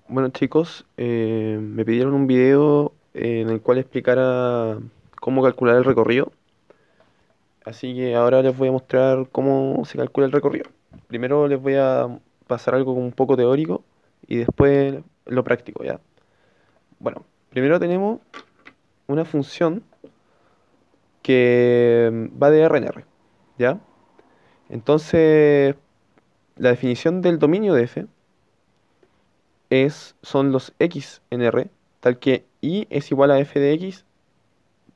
Bueno chicos, me pidieron un video en el cual explicara cómo calcular el recorrido, así que ahora les voy a mostrar cómo se calcula el recorrido. Primero les voy a pasar algo un poco teórico y después lo práctico, ¿ya? Bueno, primero tenemos una función que va de R en R, ¿ya? Entonces, la definición del dominio de f son los x en R, tal que y es igual a f de x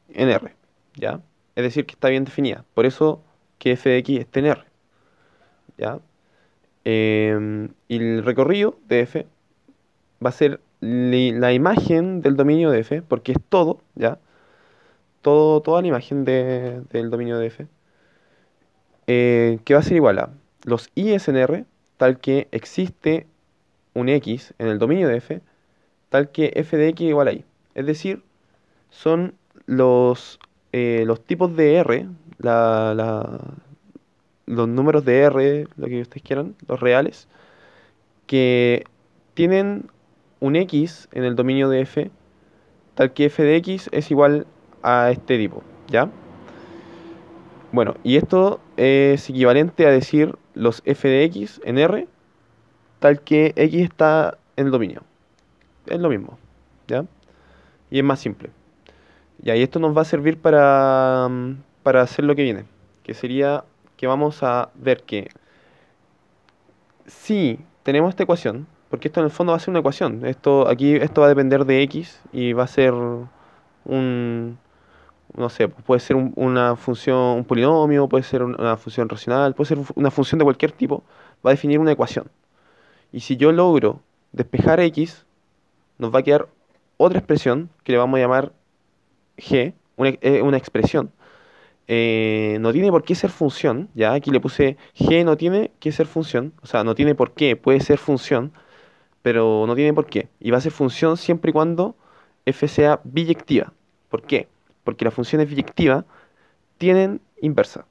en R, ¿ya? Es decir, que está bien definida. Por eso que f de x esté en R, ¿ya? Y el recorrido de f va a ser la imagen del dominio de f, porque es todo, ¿ya? Toda la imagen del dominio de f, que va a ser igual a los i's en R, tal que existe un x en el dominio de f, tal que f de x igual a y. Es decir, son los tipos de R, los números de R, lo que ustedes quieran, los reales, que tienen un X en el dominio de f, tal que f de X es igual a este tipo, ¿ya? Bueno, y esto es equivalente a decir los f de X en R, tal que X está en el dominio. Es lo mismo, ¿ya? Y es más simple. Ya, y esto nos va a servir para hacer lo que viene, que sería que vamos a ver que si tenemos esta ecuación, porque esto en el fondo va a ser una ecuación, esto va a depender de x y va a ser un, no sé, puede ser una función, un polinomio, puede ser una función racional, puede ser una función de cualquier tipo, va a definir una ecuación. Y si yo logro despejar x, nos va a quedar otra expresión que le vamos a llamar g, una expresión. No tiene por qué ser función, ya aquí le puse g no tiene que ser función, o sea, no tiene por qué, puede ser función, pero no tiene por qué. Y va a ser función siempre y cuando f sea biyectiva. ¿Por qué? Porque las funciones biyectivas tienen inversa,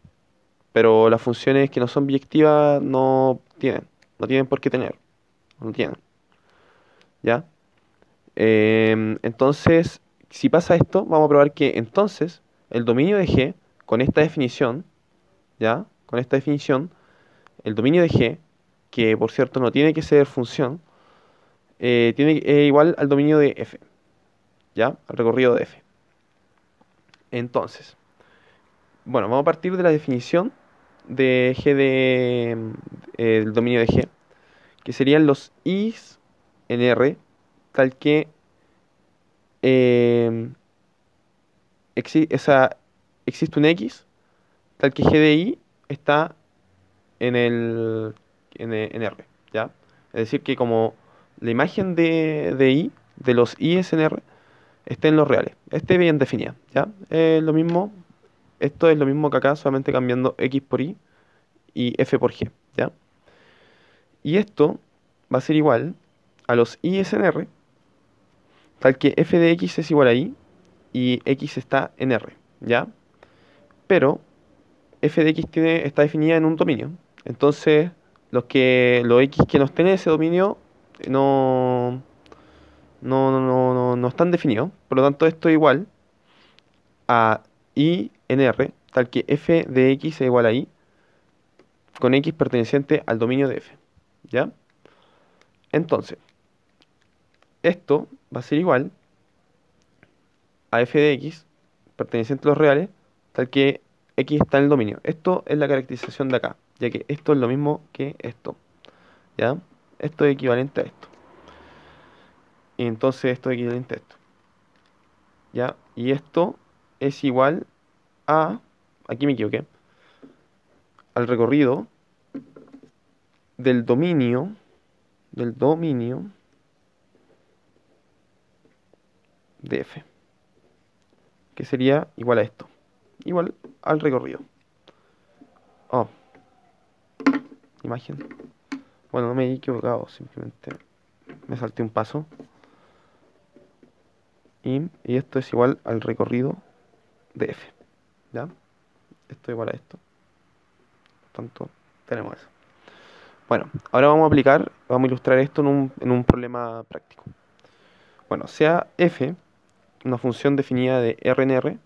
pero las funciones que no son biyectivas no tienen por qué tener, no tienen, ¿ya? Entonces, si pasa esto, vamos a probar que entonces el dominio de G, con esta definición, ¿ya? Con esta definición, el dominio de G, que por cierto no tiene que ser función, tiene igual al dominio de F, ¿ya? Al recorrido de F. Entonces, bueno, vamos a partir de la definición de G el dominio de G, que serían los i's en R, tal que eh, existe un X, tal que G de I está en en R, ¿ya? Es decir, que como la imagen de I, de los i's en R, está en los reales, esté bien definida, ¿ya? Lo mismo, esto es lo mismo que acá, solamente cambiando X por Y y F por G, ¿ya? Y esto va a ser igual a los i's en R, tal que F de X es igual a Y y X está en R, ¿ya? Pero f de x está definida en un dominio. Entonces, los x que no estén en ese dominio no, no están definidos. Por lo tanto, esto es igual a i en R, tal que f de x es igual a i con x perteneciente al dominio de f. ¿Ya? Entonces, esto va a ser igual a f de x perteneciente a los reales, tal que x está en el dominio. Esto es la caracterización de acá, ya que esto es lo mismo que esto. ¿Ya? Esto es equivalente a esto. Y entonces esto es equivalente a esto. ¿Ya? Y esto es igual a, aquí me equivoqué, al recorrido del dominio de f, que sería igual a esto, igual al recorrido. Oh, imagen. Bueno, no me he equivocado, simplemente me salté un paso. Y esto es igual al recorrido de f. ¿Ya? Esto es igual a esto. Por tanto, tenemos eso. Bueno, ahora vamos a ilustrar esto en un problema práctico. Bueno, sea f una función definida de R en R,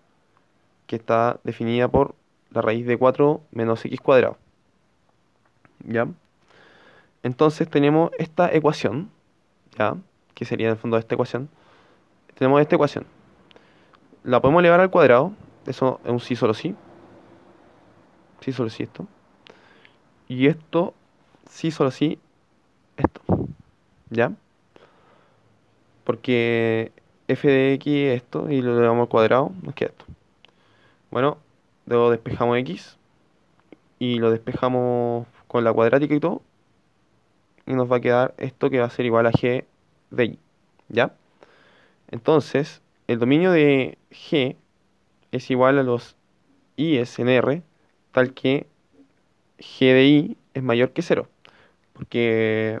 que está definida por la raíz de 4 menos x cuadrado. ¿Ya? Entonces tenemos esta ecuación, ¿ya? Que sería en el fondo esta ecuación. Tenemos esta ecuación. La podemos elevar al cuadrado. Eso es un sí solo sí. Sí solo sí esto. Y esto, sí solo sí, esto. ¿Ya? Porque f de x es esto y lo elevamos al cuadrado, nos queda esto. Bueno, luego despejamos x y lo despejamos con la cuadrática y todo. Y nos va a quedar esto que va a ser igual a g de y. ¿Ya? Entonces, el dominio de g es igual a los i's en R, tal que g de i es mayor que cero. Porque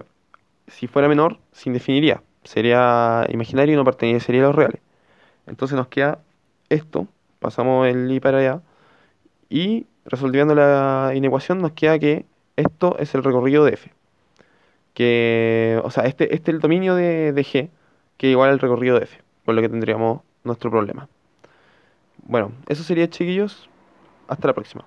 si fuera menor, se indefiniría. Sería imaginario y no pertenecería a los reales. Entonces nos queda esto, pasamos el i para allá, y resolviendo la inecuación nos queda que esto es el recorrido de f. Que, o sea, este es el dominio de g, que es igual al recorrido de f, por lo que tendríamos nuestro problema. Bueno, eso sería, chiquillos. Hasta la próxima.